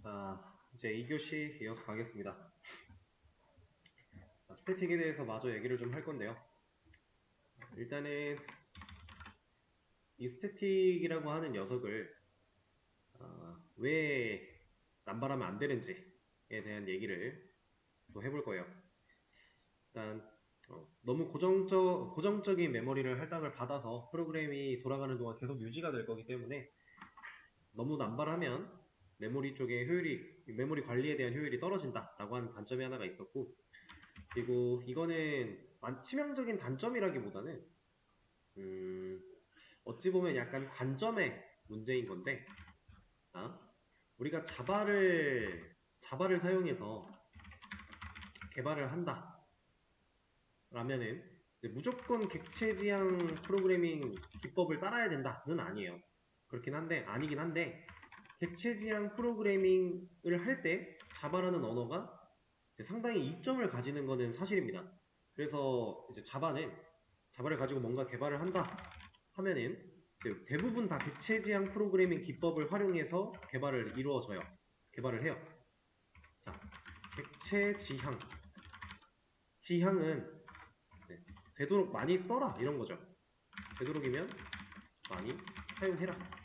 자, 이제 2교시 이어서 가겠습니다. 자, 스태틱에 대해서 마저 얘기를 좀 할 건데요. 일단은 이 스태틱이라고 하는 녀석을 왜 남발하면 안 되는지에 대한 얘기를 또 해볼 거예요. 일단 너무 고정적인 메모리를 할당을 받아서 프로그램이 돌아가는 동안 계속 유지가 될 거기 때문에 너무 남발하면 메모리 관리에 대한 효율이 떨어진다라고 하는 단점이 하나가 있었고, 그리고 이거는 치명적인 단점이라기보다는 음, 어찌 보면 약간 관점의 문제인 건데, 자, 우리가 자바를 사용해서 개발을 한다라면은 무조건 객체 지향 프로그래밍 기법을 따라야 된다는 아니에요. 그렇긴 한데 아니긴 한데, 객체 지향 프로그래밍을 할 때 자바라는 언어가 상당히 이점을 가지는 것은 사실입니다. 그래서 이제 자바를 가지고 뭔가 개발을 한다 하면은 대부분 다 객체 지향 프로그래밍 기법을 활용해서 개발을 해요. 자, 객체 지향은 되도록 많이 써라 이런 거죠. 되도록이면 많이 사용해라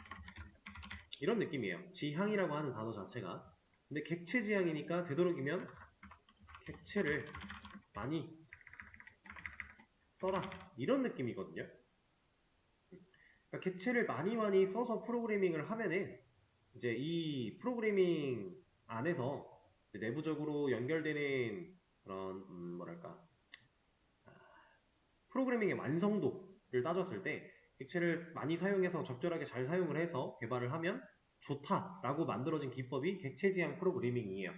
이런 느낌이에요. 지향이라고 하는 단어 자체가. 근데 객체 지향이니까 되도록이면 객체를 많이 써라 이런 느낌이거든요. 그러니까 객체를 많이 써서 프로그래밍을 하면은 이제 이 프로그래밍 안에서 내부적으로 연결되는 그런 뭐랄까 프로그래밍의 완성도를 따졌을 때 객체를 많이 사용해서 적절하게 잘 사용을 해서 개발을 하면 좋다라고 만들어진 기법이 객체 지향 프로그래밍이에요.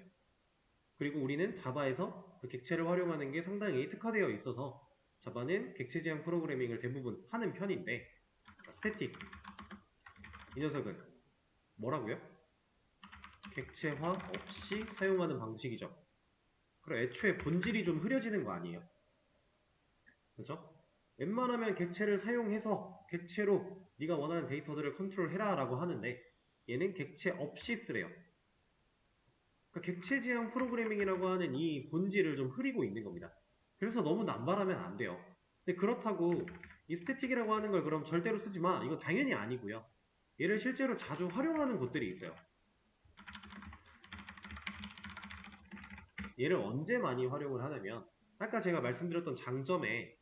그리고 우리는 자바에서 그 객체를 활용하는 게 상당히 특화되어 있어서 자바는 객체 지향 프로그래밍을 대부분 하는 편인데, 스태틱 이 녀석은 뭐라고요? 객체화 없이 사용하는 방식이죠. 그럼 애초에 본질이 좀 흐려지는 거 아니에요? 그죠? 웬만하면 객체를 사용해서 객체로 네가 원하는 데이터들을 컨트롤해라 라고 하는데, 얘는 객체 없이 쓰래요. 그러니까 객체 지향 프로그래밍이라고 하는 이 본질을 좀 흐리고 있는 겁니다. 그래서 너무 남발하면 안 돼요. 근데 그렇다고 이 스태틱이라고 하는 걸 그럼 절대로 쓰지 마, 이거 당연히 아니고요. 얘를 실제로 자주 활용하는 곳들이 있어요. 얘를 언제 많이 활용을 하냐면, 아까 제가 말씀드렸던 장점에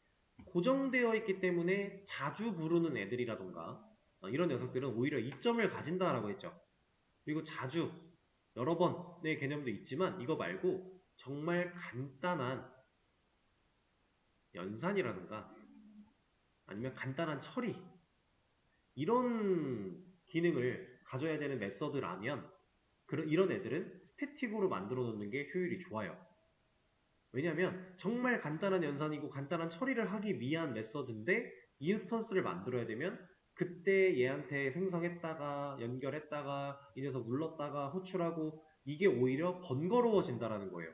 고정되어 있기 때문에 자주 부르는 애들이라던가 이런 녀석들은 오히려 이점을 가진다라고 했죠. 그리고 자주 여러 번의 개념도 있지만 이거 말고 정말 간단한 연산이라든가 아니면 간단한 처리 이런 기능을 가져야 되는 메서드라면 이런 애들은 스태틱으로 만들어 놓는 게 효율이 좋아요. 왜냐하면 정말 간단한 연산이고 간단한 처리를 하기 위한 메서드인데 인스턴스를 만들어야 되면 그때 얘한테 생성했다가 연결했다가 이 녀석 눌렀다가 호출하고 이게 오히려 번거로워진다라는 거예요.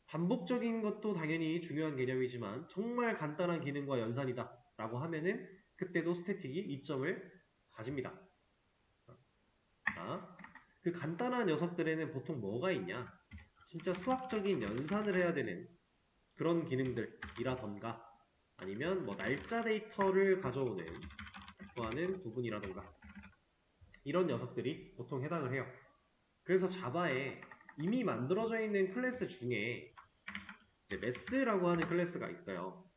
반복적인 것도 당연히 중요한 개념이지만 정말 간단한 기능과 연산이다 라고 하면은 그때도 스태틱이 이점을 가집니다. 자, 그 간단한 녀석들에는 보통 뭐가 있냐? 진짜 수학적인 연산을 해야 되는 그런 기능들이라던가 아니면 뭐 날짜 데이터를 구하는 부분이라던가 이런 녀석들이 보통 해당을 해요. 그래서 자바에 이미 만들어져 있는 클래스 중에 이제 매스라고 하는 클래스가 있어요.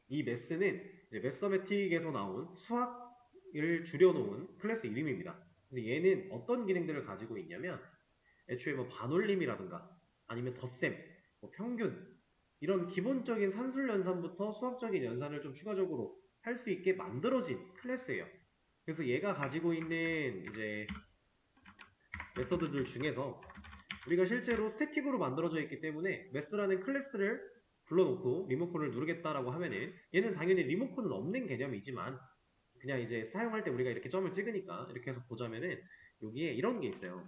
이 매스는 이제 매서매틱에서 나온 수학을 줄여놓은 클래스 이름입니다. 그래서 얘는 어떤 기능들을 가지고 있냐면 애초에 뭐 반올림이라든가 아니면 덧셈, 뭐 평균 이런 기본적인 산술 연산부터 수학적인 연산을 좀 추가적으로 할 수 있게 만들어진 클래스예요. 그래서 얘가 가지고 있는 이제 메서드들 중에서 우리가 실제로 스태틱으로 만들어져 있기 때문에 매스라는 클래스를 불러놓고 리모컨을 누르겠다라고 하면은 얘는 당연히 리모컨은 없는 개념이지만 그냥 이제 사용할 때 우리가 이렇게 점을 찍으니까 이렇게 해서 보자면은 여기에 이런 게 있어요.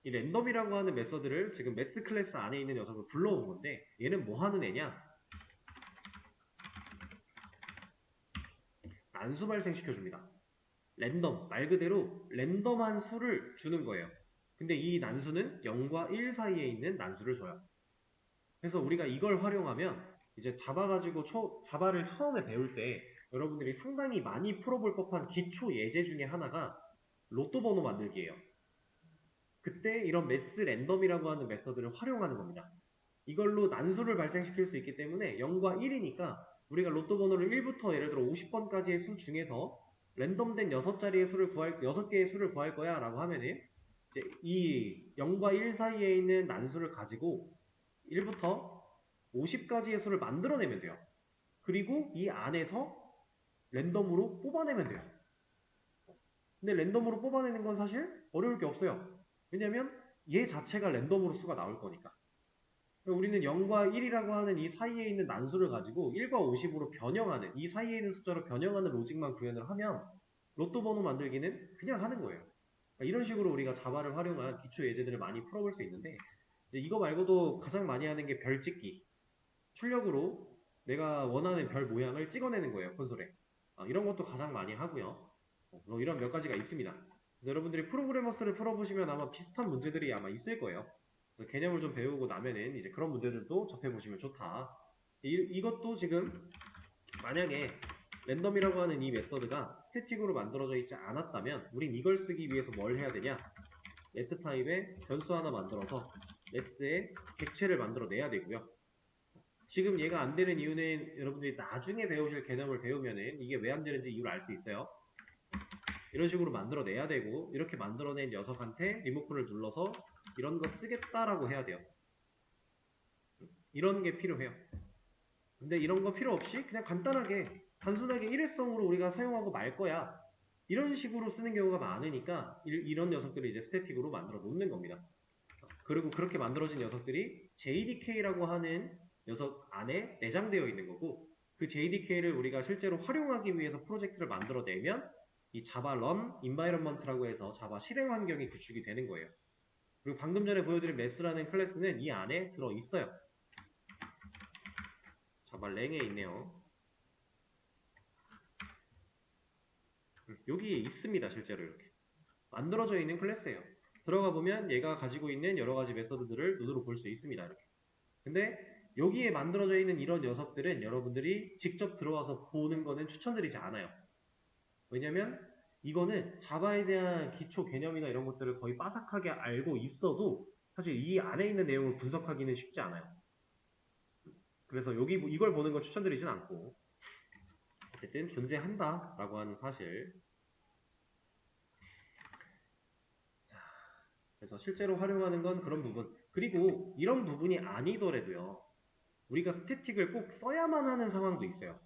이 랜덤이라고 하는 메서드를 지금 매스 클래스 안에 있는 녀석을 불러온 건데 얘는 뭐 하는 애냐? 안수 발생시켜줍니다. 랜덤, 말 그대로 랜덤한 수를 주는 거예요. 근데 이 난수는 0과 1 사이에 있는 난수를 줘요. 그래서 우리가 이걸 활용하면 이제 자바 가지고 자바를 처음에 배울 때 여러분들이 상당히 많이 풀어볼 법한 기초 예제 중에 하나가 로또 번호 만들기예요. 그때 이런 매스 랜덤이라고 하는 메서드를 활용하는 겁니다. 이걸로 난수를 발생시킬 수 있기 때문에 0과 1이니까 우리가 로또 번호를 1부터 예를 들어 50번까지의 수 중에서 랜덤된 6자리의 수를 6개의 수를 구할 거야 라고 하면은 이제 이 0과 1 사이에 있는 난수를 가지고 1부터 50까지의 수를 만들어내면 돼요. 그리고 이 안에서 랜덤으로 뽑아내면 돼요. 근데 랜덤으로 뽑아내는 건 사실 어려울 게 없어요. 왜냐면 얘 자체가 랜덤으로 수가 나올 거니까. 우리는 0과 1이라고 하는 이 사이에 있는 난수를 가지고 1과 50으로 변형하는, 이 사이에 있는 숫자로 변형하는 로직만 구현을 하면 로또 번호 만들기는 그냥 하는 거예요. 그러니까 이런 식으로 우리가 자바를 활용한 기초 예제들을 많이 풀어볼 수 있는데, 이제 이거 말고도 가장 많이 하는 게 별 찍기. 출력으로 내가 원하는 별 모양을 찍어내는 거예요, 콘솔에. 이런 것도 가장 많이 하고요. 이런 몇 가지가 있습니다. 그래서 여러분들이 프로그래머스를 풀어보시면 아마 비슷한 문제들이 아마 있을 거예요. 그래서 개념을 좀 배우고 나면은 이제 그런 문제들도 접해보시면 좋다. 이것도 지금 만약에 랜덤이라고 하는 이 메서드가 스태틱으로 만들어져 있지 않았다면 우린 이걸 쓰기 위해서 뭘 해야 되냐? s 타입의 변수 하나 만들어서 s의 객체를 만들어내야 되고요. 지금 얘가 안 되는 이유는 여러분들이 나중에 배우실 개념을 배우면은 이게 왜 안 되는지 이유를 알 수 있어요. 이런 식으로 만들어내야 되고, 이렇게 만들어낸 녀석한테 리모컨을 눌러서 이런 거 쓰겠다라고 해야 돼요. 이런 게 필요해요. 근데 이런 거 필요 없이 그냥 간단하게 단순하게 일회성으로 우리가 사용하고 말 거야. 이런 식으로 쓰는 경우가 많으니까 이런 녀석들을 이제 스태틱으로 만들어 놓는 겁니다. 그리고 그렇게 만들어진 녀석들이 JDK라고 하는 녀석 안에 내장되어 있는 거고, 그 JDK를 우리가 실제로 활용하기 위해서 프로젝트를 만들어내면 이 자바 run environment라고 해서 자바 실행 환경이 구축이 되는 거예요. 그리고 방금 전에 보여드린 메스라는 클래스는 이 안에 들어 있어요. 자바 랭에 있네요. 여기에 있습니다. 실제로 이렇게 만들어져 있는 클래스예요. 들어가 보면 얘가 가지고 있는 여러 가지 메서드들을 눈으로 볼 수 있습니다. 이렇게. 근데 여기에 만들어져 있는 이런 녀석들은 여러분들이 직접 들어와서 보는 거는 추천드리지 않아요. 왜냐면 이거는 자바에 대한 기초 개념이나 이런 것들을 거의 빠삭하게 알고 있어도 사실 이 안에 있는 내용을 분석하기는 쉽지 않아요. 그래서 이걸 보는 건 추천드리진 않고, 어쨌든 존재한다라고 하는 사실. 그래서 실제로 활용하는 건 그런 부분. 그리고 이런 부분이 아니더라도요, 우리가 스태틱을 꼭 써야만 하는 상황도 있어요.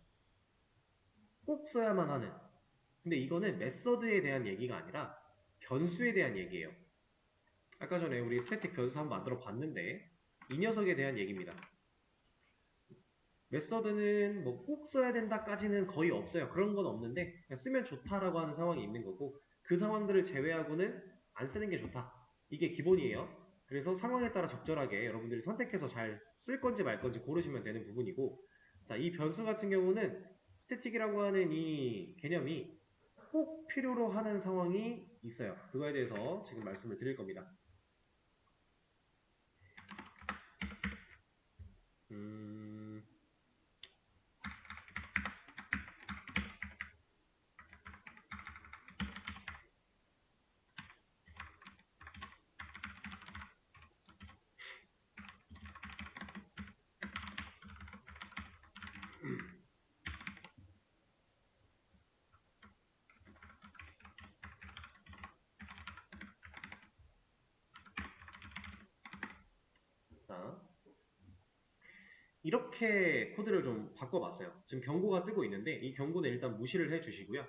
꼭 써야만 하는. 근데 이거는 메서드에 대한 얘기가 아니라 변수에 대한 얘기예요. 아까 전에 우리 스태틱 변수 한번 만들어 봤는데 이 녀석에 대한 얘기입니다. 메서드는 뭐 꼭 써야 된다까지는 거의 없어요. 그런 건 없는데 그냥 쓰면 좋다라고 하는 상황이 있는 거고, 그 상황들을 제외하고는 안 쓰는 게 좋다. 이게 기본이에요. 그래서 상황에 따라 적절하게 여러분들이 선택해서 잘 쓸 건지 말 건지 고르시면 되는 부분이고, 자, 이 변수 같은 경우는 스태틱이라고 하는 이 개념이 꼭 필요로 하는 상황이 있어요. 그거에 대해서 지금 말씀을 드릴 겁니다. 자, 이렇게 코드를 좀 바꿔봤어요. 지금 경고가 뜨고 있는데 이 경고는 일단 무시를 해주시고요.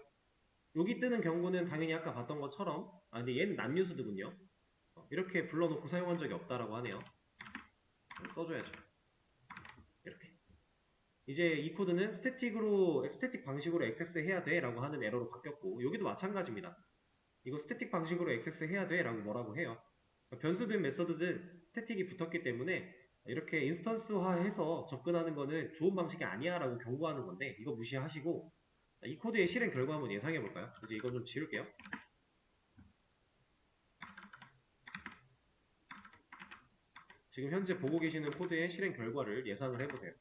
여기 뜨는 경고는 당연히 아까 봤던 것처럼, 근데 얘는 난뉴스드군요. 이렇게 불러놓고 사용한 적이 없다라고 하네요. 써줘야죠. 이렇게. 이제 이 코드는 스태틱 방식으로 액세스해야 돼 라고 하는 에러로 바뀌었고, 여기도 마찬가지입니다. 이거 스태틱 방식으로 액세스해야 돼 라고 뭐라고 해요. 변수든 메서드든 스태틱이 붙었기 때문에 이렇게 인스턴스화해서 접근하는 거는 좋은 방식이 아니야 라고 경고하는 건데, 이거 무시하시고 이 코드의 실행 결과 한번 예상해 볼까요? 이제 이거 좀 지울게요. 지금 현재 보고 계시는 코드의 실행 결과를 예상을 해보세요.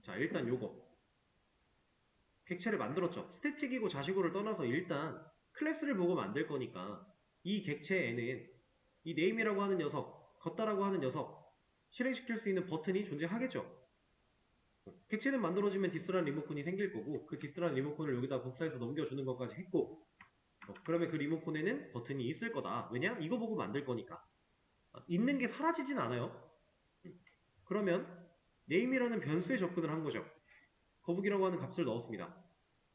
자, 일단 요거 객체를 만들었죠. 스태틱이고 자식고를 떠나서 일단 클래스를 보고 만들 거니까 이 객체에는 이 name이라고 하는 녀석, 걷다라고 하는 녀석 실행시킬 수 있는 버튼이 존재하겠죠. 객체는 만들어지면 디스란 리모컨이 생길 거고 그 디스란 리모컨을 여기다 복사해서 넘겨주는 것까지 했고 그러면 그 리모컨에는 버튼이 있을 거다. 왜냐? 이거 보고 만들 거니까. 있는 게 사라지진 않아요. 그러면 name이라는 변수에 접근을 한 거죠. 거북이라고 하는 값을 넣었습니다.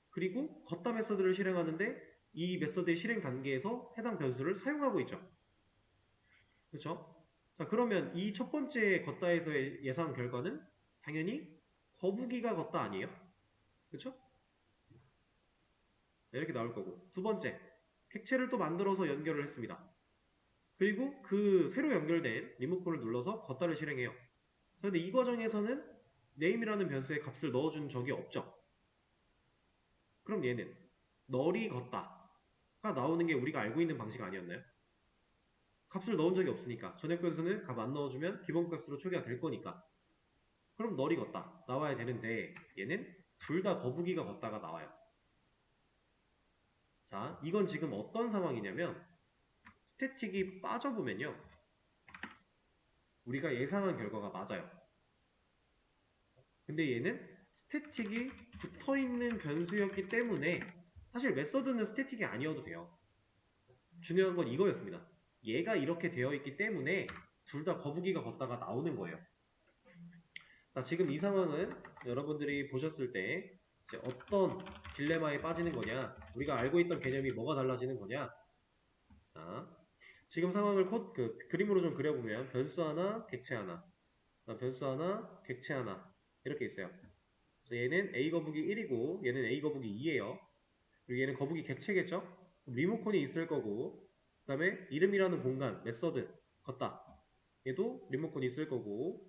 그리고 걷다 메서드를 실행하는데 이 메서드의 실행 단계에서 해당 변수를 사용하고 있죠. 그렇죠? 자, 그러면 이 첫 번째 걷다에서의 예상 결과는 당연히 거북이가 걷다 아니에요? 그렇죠? 이렇게 나올 거고 두 번째, 객체를 또 만들어서 연결을 했습니다. 그리고 그 새로 연결된 리모컨을 눌러서 걷다를 실행해요. 그런데 이 과정에서는 name이라는 변수의 값을 넣어준 적이 없죠. 그럼 얘는 널이 걷다가 나오는 게 우리가 알고 있는 방식 아니었나요? 값을 넣은 적이 없으니까 전액 변수는 값 안 넣어주면 기본값으로 초기화 될 거니까 그럼 널이 걷다 나와야 되는데 얘는 둘 다 거북이가 걷다가 나와요. 자, 이건 지금 어떤 상황이냐면 스태틱이 빠져보면요 우리가 예상한 결과가 맞아요. 근데 얘는 스태틱이 붙어있는 변수였기 때문에 사실 메서드는 스태틱이 아니어도 돼요. 중요한 건 이거였습니다. 얘가 이렇게 되어 있기 때문에 둘 다 거북이가 걷다가 나오는 거예요. 자, 지금 이 상황은 여러분들이 보셨을 때 이제 어떤 딜레마에 빠지는 거냐, 우리가 알고 있던 개념이 뭐가 달라지는 거냐. 자, 지금 상황을 그림으로 좀 그려보면 변수 하나, 객체 하나, 변수 하나, 객체 하나 이렇게 있어요. 그래서 얘는 A 거북이 1이고 얘는 A 거북이 2예요. 그리고 얘는 거북이 객체겠죠? 리모컨이 있을 거고 그 다음에 이름이라는 공간, 메서드, 걷다 얘도 리모컨이 있을 거고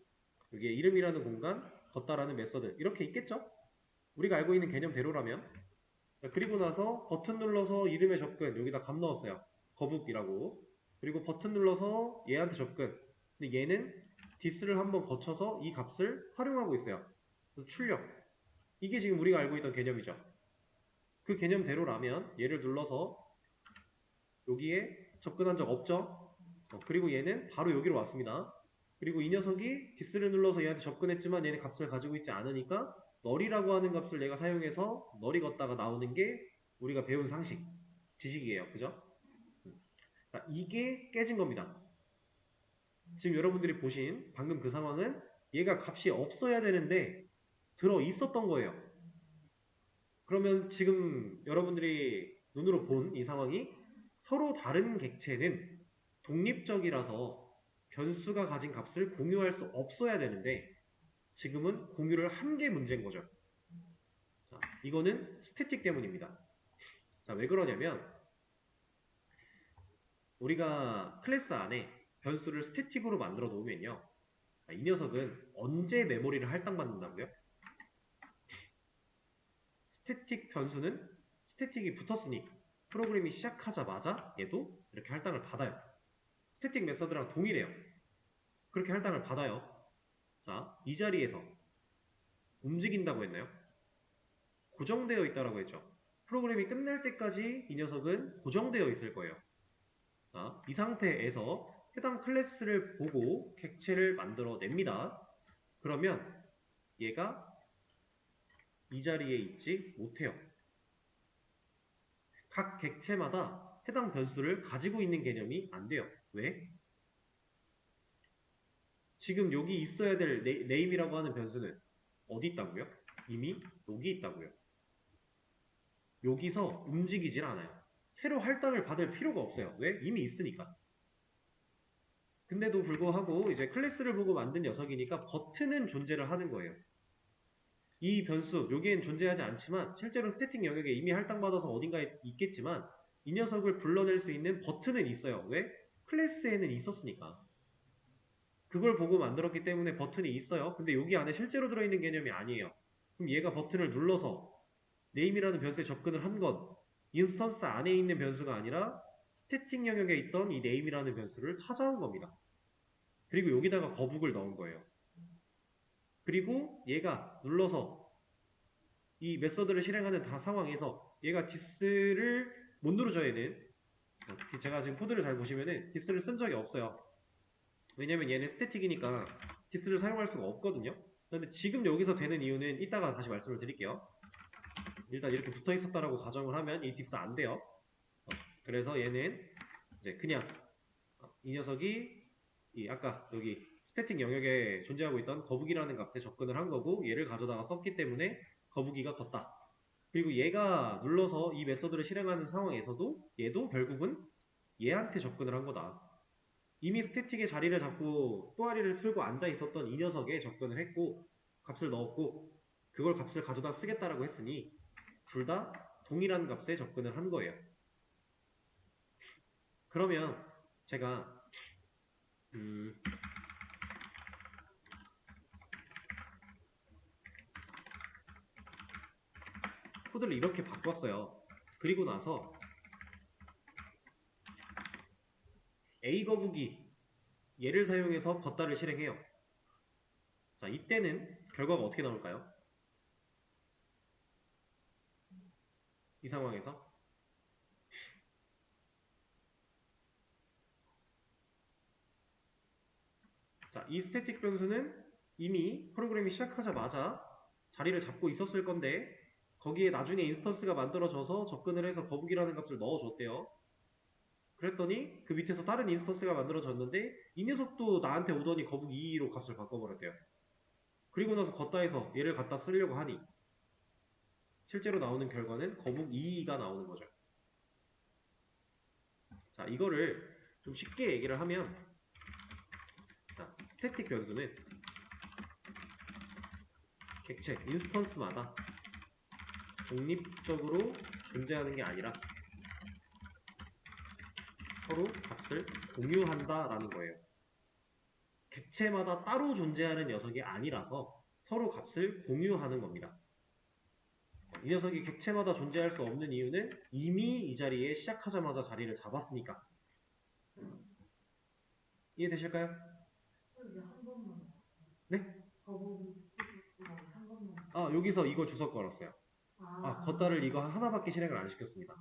여기에 이름이라는 공간, 걷다라는 메서드 이렇게 있겠죠? 우리가 알고 있는 개념대로라면 그리고 나서 버튼 눌러서 이름에 접근 여기다 값 넣었어요. 거북이라고. 그리고 버튼 눌러서 얘한테 접근. 근데 얘는 디스를 한번 거쳐서 이 값을 활용하고 있어요. 그래서 출력. 이게 지금 우리가 알고 있던 개념이죠. 그 개념대로라면 얘를 눌러서 여기에 접근한 적 없죠? 그리고 얘는 바로 여기로 왔습니다. 그리고 이 녀석이 디스를 눌러서 얘한테 접근했지만 얘는 값을 가지고 있지 않으니까 널이라고 하는 값을 내가 사용해서 널이 걷다가 나오는 게 우리가 배운 상식, 지식이에요. 그죠? 자, 이게 깨진 겁니다. 지금 여러분들이 보신 방금 그 상황은 얘가 값이 없어야 되는데 들어 있었던 거예요. 그러면 지금 여러분들이 눈으로 본 이 상황이 서로 다른 객체는 독립적이라서 변수가 가진 값을 공유할 수 없어야 되는데 지금은 공유를 한 게 문제인 거죠. 자, 이거는 스태틱 때문입니다. 자, 왜 그러냐면 우리가 클래스 안에 변수를 스태틱으로 만들어 놓으면요. 이 녀석은 언제 메모리를 할당받는다고요? 스태틱 변수는 스태틱이 붙었으니 프로그램이 시작하자마자 얘도 이렇게 할당을 받아요. 스태틱 메서드랑 동일해요. 그렇게 할당을 받아요. 자, 이 자리에서 움직인다고 했나요? 고정되어 있다라고 했죠. 프로그램이 끝날 때까지 이 녀석은 고정되어 있을 거예요. 자, 이 상태에서 해당 클래스를 보고 객체를 만들어 냅니다. 그러면 얘가 이 자리에 있지 못해요. 각 객체마다 해당 변수를 가지고 있는 개념이 안 돼요. 왜? 지금 여기 있어야 될 name이라고 하는 변수는 어디 있다고요? 이미 여기 있다고요. 여기서 움직이질 않아요. 새로 할당을 받을 필요가 없어요. 왜? 이미 있으니까. 근데도 불구하고 이제 클래스를 보고 만든 녀석이니까 버튼은 존재를 하는 거예요. 이 변수, 여기엔 존재하지 않지만 실제로 스태틱 영역에 이미 할당받아서 어딘가에 있겠지만 이 녀석을 불러낼 수 있는 버튼은 있어요. 왜? 클래스에는 있었으니까. 그걸 보고 만들었기 때문에 버튼이 있어요. 근데 여기 안에 실제로 들어있는 개념이 아니에요. 그럼 얘가 버튼을 눌러서 name이라는 변수에 접근을 한 건 인스턴스 안에 있는 변수가 아니라 스태틱 영역에 있던 이 name이라는 변수를 찾아온 겁니다. 그리고 여기다가 거북을 넣은 거예요. 그리고 얘가 눌러서 이 메서드를 실행하는 상황에서 얘가 this를 못 누르죠, 얘는. 제가 지금 코드를 잘 보시면은 this를 쓴 적이 없어요. 왜냐면 얘는 스태틱이니까 this를 사용할 수가 없거든요. 근데 지금 여기서 되는 이유는 이따가 다시 말씀을 드릴게요. 일단 이렇게 붙어 있었다라고 가정을 하면 이 디스 안 돼요. 그래서 얘는 이제 그냥 이 녀석이 이 아까 여기 스태틱 영역에 존재하고 있던 거북이라는 값에 접근을 한 거고 얘를 가져다가 썼기 때문에 거북이가 컸다. 그리고 얘가 눌러서 이 메서드를 실행하는 상황에서도 얘도 결국은 얘한테 접근을 한 거다. 이미 스태틱의 자리를 잡고 또아리를 틀고 앉아 있었던 이 녀석에 접근을 했고 값을 넣었고 그걸 값을 가져다 쓰겠다라고 했으니 둘 다 동일한 값에 접근을 한 거예요. 그러면 제가 코드를 이렇게 바꿨어요. 그리고 나서 A 거북이 얘를 사용해서 걷다를 실행해요. 자, 이때는 결과가 어떻게 나올까요? 이 상황에서 자, 이 스태틱 변수는 이미 프로그램이 시작하자마자 자리를 잡고 있었을 건데 거기에 나중에 인스턴스가 만들어져서 접근을 해서 거북이라는 값을 넣어줬대요. 그랬더니 그 밑에서 다른 인스턴스가 만들어졌는데 이 녀석도 나한테 오더니 거북이 2로 값을 바꿔버렸대요. 그리고 나서 걷다에서 얘를 갖다 쓰려고 하니 실제로 나오는 결과는 거북 2가 나오는 거죠. 자, 이거를 좀 쉽게 얘기를 하면 자, 스태틱 변수는 객체, 인스턴스마다 독립적으로 존재하는 게 아니라 서로 값을 공유한다라는 거예요. 객체마다 따로 존재하는 녀석이 아니라서 서로 값을 공유하는 겁니다. 이 녀석이 객체마다 존재할 수 없는 이유는 이미 이 자리에 시작하자마자 자리를 잡았으니까. 이해되실까요? 네? 아, 여기서 이거 주석 걸었어요. 아, 걷다를 이거 하나밖에 실행을 안 시켰습니다.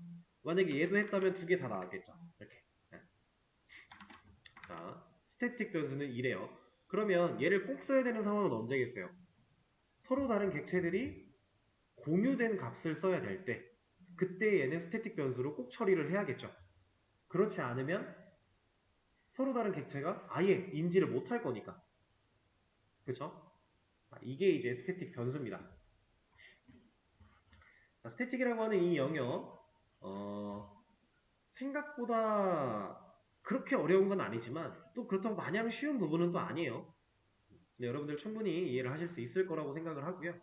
만약에 얘도 했다면 두 개 다 나왔겠죠. 이렇게. 네. 자, 스태틱 변수는 이래요. 그러면 얘를 꼭 써야 되는 상황은 언제겠어요? 서로 다른 객체들이 공유된 값을 써야 될 때, 그때 얘는 스태틱 변수로 꼭 처리를 해야겠죠. 그렇지 않으면 서로 다른 객체가 아예 인지를 못할 거니까. 그쵸? 이게 이제 스태틱 변수입니다. 스태틱이라고 하는 이 영역, 생각보다 그렇게 어려운 건 아니지만 또 그렇다고 마냥 쉬운 부분은 또 아니에요. 네, 여러분들 충분히 이해를 하실 수 있을 거라고 생각을 하고요.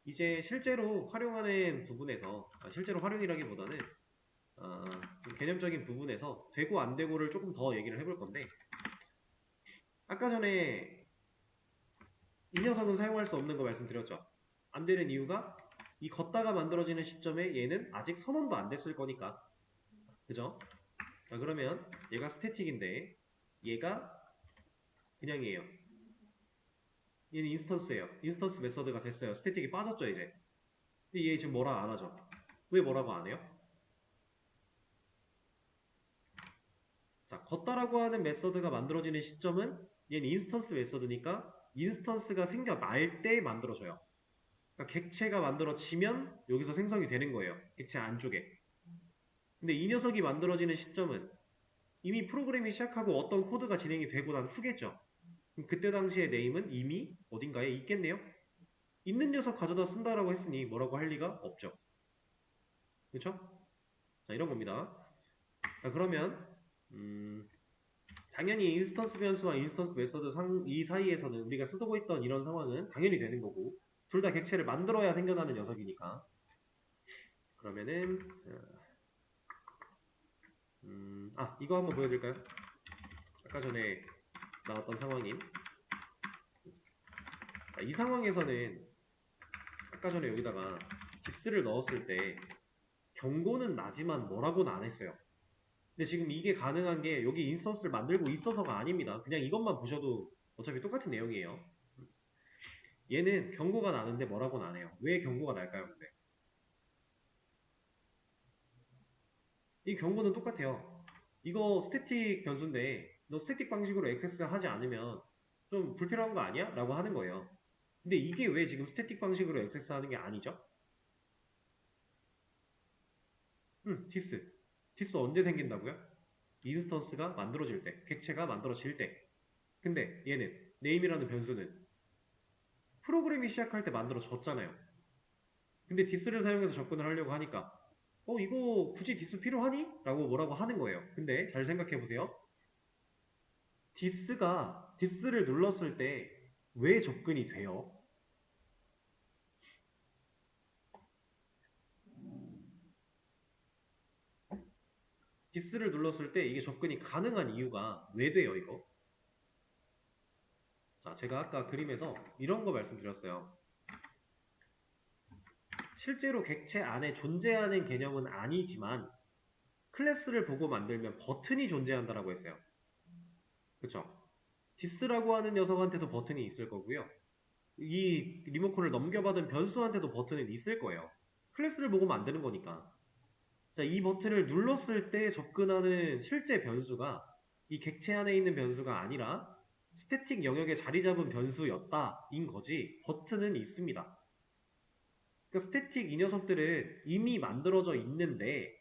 이제 실제로 활용하는 부분에서, 실제로 활용이라기보다는 좀 개념적인 부분에서 되고 안 되고를 조금 더 얘기를 해볼 건데, 아까 전에 이 녀석은 사용할 수 없는 거 말씀드렸죠. 안 되는 이유가 이 걷다가 만들어지는 시점에 얘는 아직 선언도 안 됐을 거니까. 그죠? 자, 그러면 얘가 스태틱인데 얘가 그냥이에요. 얘는 인스턴스예요. 인스턴스 메서드가 됐어요. 스태틱이 빠졌죠 이제. 근데 얘 지금 뭐라 안 하죠. 왜 뭐라고 안 해요? 자, 걷다라고 하는 메서드가 만들어지는 시점은 얘는 인스턴스 메서드니까 인스턴스가 생겨날 때 만들어져요. 그러니까 객체가 만들어지면 여기서 생성이 되는 거예요. 객체 안쪽에. 근데 이 녀석이 만들어지는 시점은 이미 프로그램이 시작하고 어떤 코드가 진행이 되고 난 후겠죠. 그럼 그때 당시의 네임은 이미 어딘가에 있겠네요. 있는 녀석 가져다 쓴다라고 했으니 뭐라고 할 리가 없죠. 그렇죠? 자, 이런 겁니다. 자, 그러면 당연히 인스턴스 변수와 인스턴스 메서드 이 사이에서는 우리가 쓰고 있던 이런 상황은 당연히 되는 거고 둘 다 객체를 만들어야 생겨나는 녀석이니까 그러면은 이거 한번 보여드릴까요? 아까 전에 나왔던 상황인 이 상황에서는 아까 전에 여기다가 디스를 넣었을 때 경고는 나지만 뭐라고는 안 했어요. 근데 지금 이게 가능한 게 여기 인스턴스를 만들고 있어서가 아닙니다. 그냥 이것만 보셔도 어차피 똑같은 내용이에요. 얘는 경고가 나는데 뭐라고는 안 해요. 왜 경고가 날까요, 근데? 이 경고는 똑같아요. 이거 스태틱 변수인데 너 스태틱 방식으로 액세스 하지 않으면 좀 불필요한 거 아니야? 라고 하는 거예요. 근데 이게 왜 지금 스태틱 방식으로 액세스 하는 게 아니죠? 디스. 디스 언제 생긴다고요? 인스턴스가 만들어질 때, 객체가 만들어질 때. 근데 얘는 네임이라는 변수는 프로그램이 시작할 때 만들어졌잖아요. 근데 디스를 사용해서 접근을 하려고 하니까 이거 굳이 디스 필요하니? 라고 뭐라고 하는 거예요. 근데 잘 생각해 보세요. 디스를 눌렀을 때 왜 접근이 돼요? 디스를 눌렀을 때 이게 접근이 가능한 이유가 왜 돼요, 이거? 자, 제가 아까 그림에서 이런 거 말씀드렸어요. 실제로 객체 안에 존재하는 개념은 아니지만 클래스를 보고 만들면 버튼이 존재한다라고 했어요. 그쵸? 디스라고 하는 녀석한테도 버튼이 있을 거고요. 이 리모컨을 넘겨받은 변수한테도 버튼은 있을 거예요. 클래스를 보고 만드는 거니까. 자, 이 버튼을 눌렀을 때 접근하는 실제 변수가 이 객체 안에 있는 변수가 아니라 스태틱 영역에 자리 잡은 변수였다인 거지 버튼은 있습니다. 그러니까 스태틱 이 녀석들은 이미 만들어져 있는데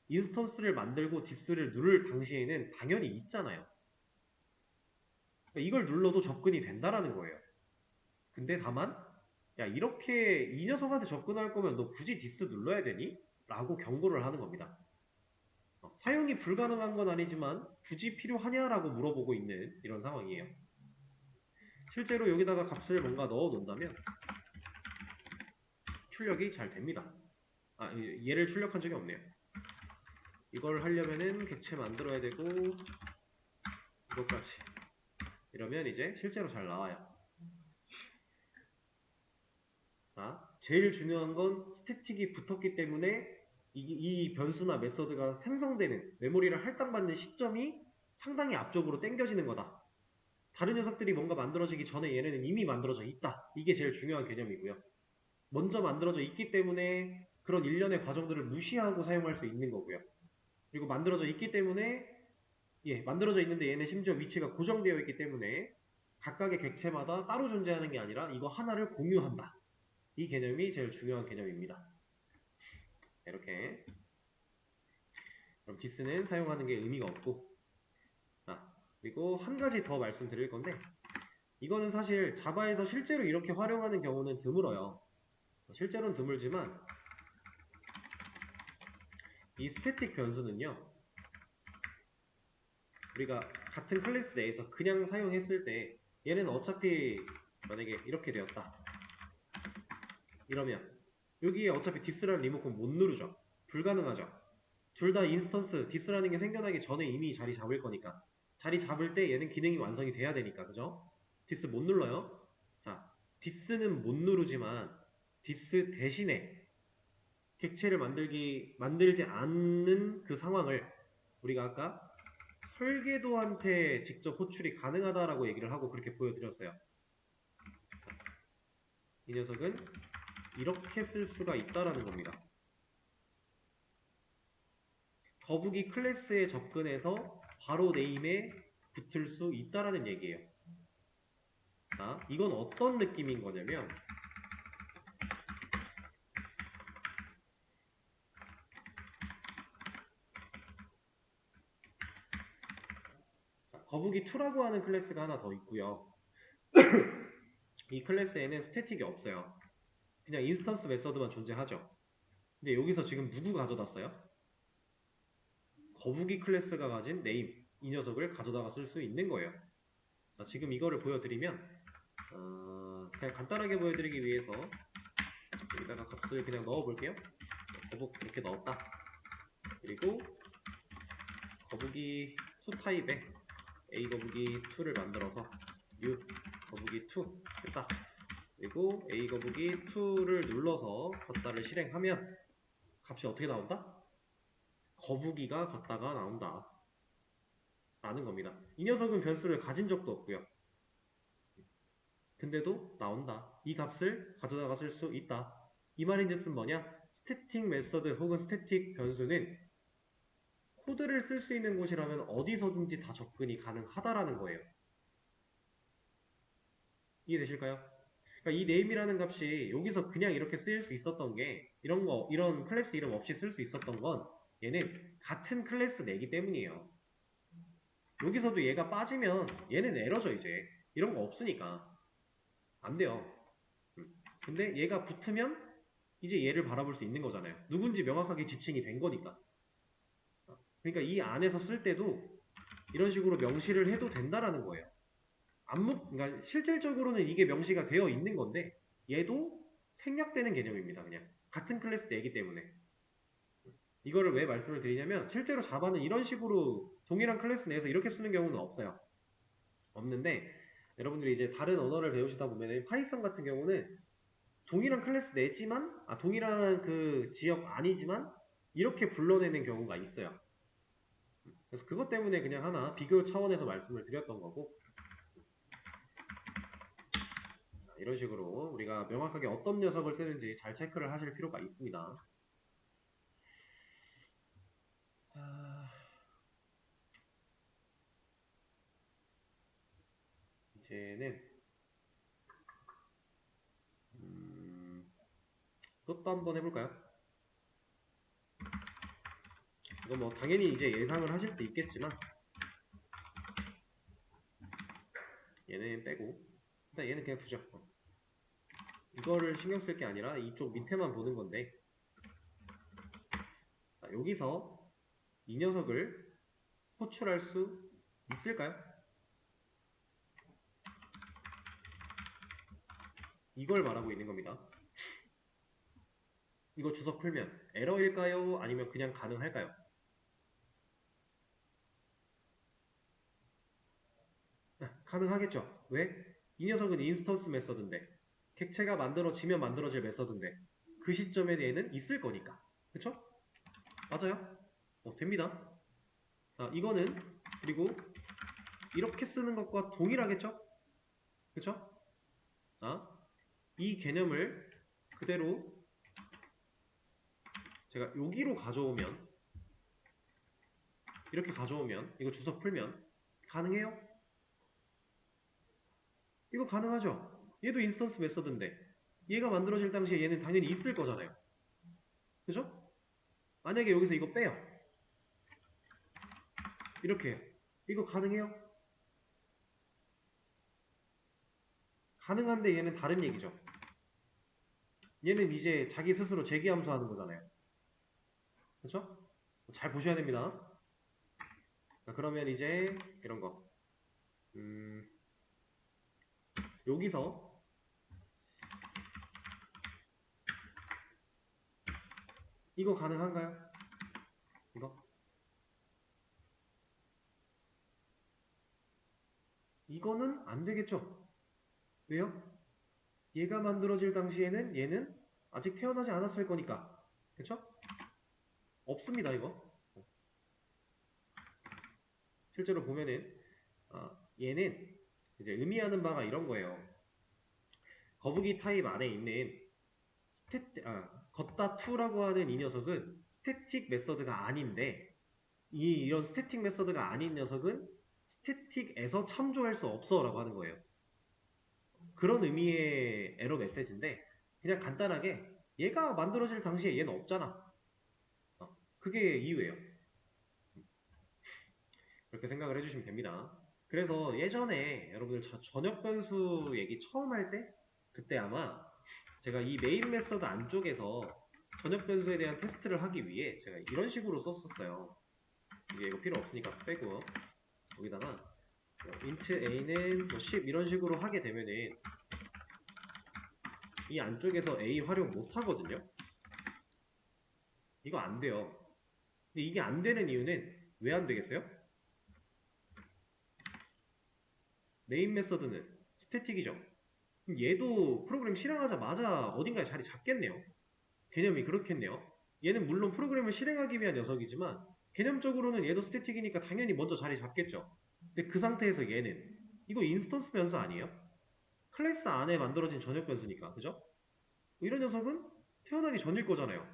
인스턴스를 만들고 디스를 누를 당시에는 당연히 있잖아요. 그러니까 이걸 눌러도 접근이 된다라는 거예요. 근데 다만 야 이렇게 이 녀석한테 접근할 거면 너 굳이 디스 눌러야 되니? 라고 경고를 하는 겁니다. 사용이 불가능한 건 아니지만 굳이 필요하냐라고 물어보고 있는 이런 상황이에요. 실제로 여기다가 값을 뭔가 넣어 놓는다면 출력이 잘 됩니다. 얘를 출력한 적이 없네요. 이걸 하려면은 객체 만들어야 되고 이것까지 이러면 이제 실제로 잘 나와요. 자, 제일 중요한 건 스태틱이 붙었기 때문에 이 변수나 메서드가 생성되는 메모리를 할당받는 시점이 상당히 앞쪽으로 당겨지는 거다. 다른 녀석들이 뭔가 만들어지기 전에 얘네는 이미 만들어져 있다. 이게 제일 중요한 개념이고요. 먼저 만들어져 있기 때문에 그런 일련의 과정들을 무시하고 사용할 수 있는 거고요. 그리고 만들어져 있기 때문에 만들어져 있는데 얘는 심지어 위치가 고정되어 있기 때문에 각각의 객체마다 따로 존재하는 게 아니라 이거 하나를 공유한다. 이 개념이 제일 중요한 개념입니다. 이렇게 그럼 디스는 사용하는 게 의미가 없고 그리고 한 가지 더 말씀드릴 건데 이거는 사실 자바에서 실제로 이렇게 활용하는 경우는 드물어요. 실제로는 드물지만 이 스태틱 변수는요 우리가 같은 클래스 내에서 그냥 사용했을 때 얘는 어차피 만약에 이렇게 되었다 이러면 여기에 어차피 디스라는 리모컨 못 누르죠. 불가능하죠. 둘 다 인스턴스 디스라는 게 생겨나기 전에 이미 자리 잡을 거니까 자리 잡을 때 얘는 기능이 완성이 돼야 되니까 그죠? 디스 못 눌러요. 자, 디스는 못 누르지만 디스 대신에 객체를 만들지 않는 그 상황을 우리가 아까 설계도한테 직접 호출이 가능하다라고 얘기를 하고 그렇게 보여드렸어요. 이 녀석은 이렇게 쓸 수가 있다라는 겁니다. 거북이 클래스에 접근해서 바로 네임에 붙을 수 있다라는 얘기예요. 자, 이건 어떤 느낌인 거냐면 자, 거북이2라고 하는 클래스가 하나 더 있고요. 이 클래스에는 스태틱이 없어요. 그냥 인스턴스 메서드만 존재하죠. 근데 여기서 지금 누구 가져다 써요? 거북이 클래스가 가진 네임 이 녀석을 가져다가 쓸 수 있는 거예요. 자, 지금 이거를 보여드리면 그냥 간단하게 보여드리기 위해서 여기다가 값을 그냥 넣어볼게요. 거북 이렇게 넣었다. 그리고 거북이 2 타입에 A 거북이 2를 만들어서 U 거북이 2 했다. 그리고 A 거북이 2를 눌러서 걷다를 실행하면 값이 어떻게 나온다? 거북이가 걷다가 나온다 라는 겁니다. 이 녀석은 변수를 가진 적도 없고요. 근데도 나온다. 이 값을 가져다가 쓸 수 있다. 이 말인즉슨 뭐냐? 스태틱 메서드 혹은 스태틱 변수는 코드를 쓸 수 있는 곳이라면 어디서든지 다 접근이 가능하다라는 거예요. 이해되실까요? 그러니까 이 name이라는 값이 여기서 그냥 이렇게 쓰일 수 있었던 게 이런 클래스 이름 없이 쓸 수 있었던 건 얘는 같은 클래스 내기 때문이에요. 여기서도 얘가 빠지면 얘는 에러죠 이제. 이런 거 없으니까 안 돼요. 근데 얘가 붙으면 이제 얘를 바라볼 수 있는 거잖아요. 누군지 명확하게 지칭이 된 거니까. 그러니까 이 안에서 쓸 때도 이런 식으로 명시를 해도 된다라는 거예요. 그러니까 실질적으로는 이게 명시가 되어 있는 건데 얘도 생략되는 개념입니다. 그냥 같은 클래스 내기 때문에. 이거를 왜 말씀을 드리냐면 실제로 자바는 이런 식으로 동일한 클래스 내에서 이렇게 쓰는 경우는 없어요. 없는데 여러분들이 이제 다른 언어를 배우시다 보면 파이썬 같은 경우는 동일한 클래스 내지만 동일한 그 지역 아니지만 이렇게 불러내는 경우가 있어요. 그래서 그것 때문에 그냥 하나 비교 차원에서 말씀을 드렸던 거고 이런 식으로 우리가 명확하게 어떤 녀석을 쓰는지 잘 체크를 하실 필요가 있습니다. 이제는 그것도 한번 해볼까요? 이거 뭐 당연히 이제 예상을 하실 수 있겠지만 얘는 빼고 일단 얘는 그냥 두죠. 이거를 신경 쓸 게 아니라 이쪽 밑에만 보는 건데 여기서 이 녀석을 호출할 수 있을까요? 이걸 말하고 있는 겁니다. 이거 주석 풀면 에러일까요? 아니면 그냥 가능할까요? 가능하겠죠. 왜? 이 녀석은 인스턴스 메서드인데 객체가 만들어지면 만들어질 메서드인데 그 시점에 얘는 있을 거니까. 그쵸? 맞아요? 됩니다. 자, 이거는 그리고 이렇게 쓰는 것과 동일하겠죠? 그쵸? 자, 이 개념을 그대로 제가 여기로 가져오면 이렇게 가져오면 이거 주석 풀면 가능해요? 이거 가능하죠? 얘도 인스턴스 메서드인데 얘가 만들어질 당시에 얘는 당연히 있을 거잖아요. 그죠? 만약에 여기서 이거 빼요. 이렇게 해요. 이거 가능해요? 가능한데 얘는 다른 얘기죠. 얘는 이제 자기 스스로 재기함수하는 거잖아요. 그렇죠? 잘 보셔야 됩니다. 자, 그러면 이제 이런 거 여기서 이거 가능한가요? 이거는 안 되겠죠? 왜요? 얘가 만들어질 당시에는 얘는 아직 태어나지 않았을 거니까. 그쵸? 없습니다, 이거. 실제로 보면은, 얘는 이제 의미하는 바가 이런 거예요. 거북이 타입 안에 있는 걷다2라고 하는 이 녀석은 스태틱 메서드가 아닌데, 이런 스태틱 메서드가 아닌 녀석은 스태틱에서 참조할 수 없어 라고 하는 거예요. 그런 의미의 에러 메시지인데 그냥 간단하게 얘가 만들어질 당시에 얘는 없잖아. 그게 이유예요. 그렇게 생각을 해주시면 됩니다. 그래서 예전에 여러분들 전역 변수 얘기 처음 할 때 그때 아마 제가 이 메인 메서드 안쪽에서 전역 변수에 대한 테스트를 하기 위해 제가 이런 식으로 썼었어요. 이거 필요 없으니까 빼고 여기다가 int a는 뭐 10 이런 식으로 하게 되면은 이 안쪽에서 a 활용 못 하거든요. 이거 안 돼요. 근데 이게 안 되는 이유는 왜 안 되겠어요? 메인 메서드는 스태틱이죠. 그럼 얘도 프로그램 실행하자마자 어딘가에 자리 잡겠네요. 개념이 그렇겠네요. 얘는 물론 프로그램을 실행하기 위한 녀석이지만 개념적으로는 얘도 스태틱이니까 당연히 먼저 자리 잡겠죠. 근데 그 상태에서 얘는 이거 인스턴스 변수 아니에요? 클래스 안에 만들어진 전역 변수니까 그죠? 뭐 이런 녀석은 태어나기 전일 거잖아요.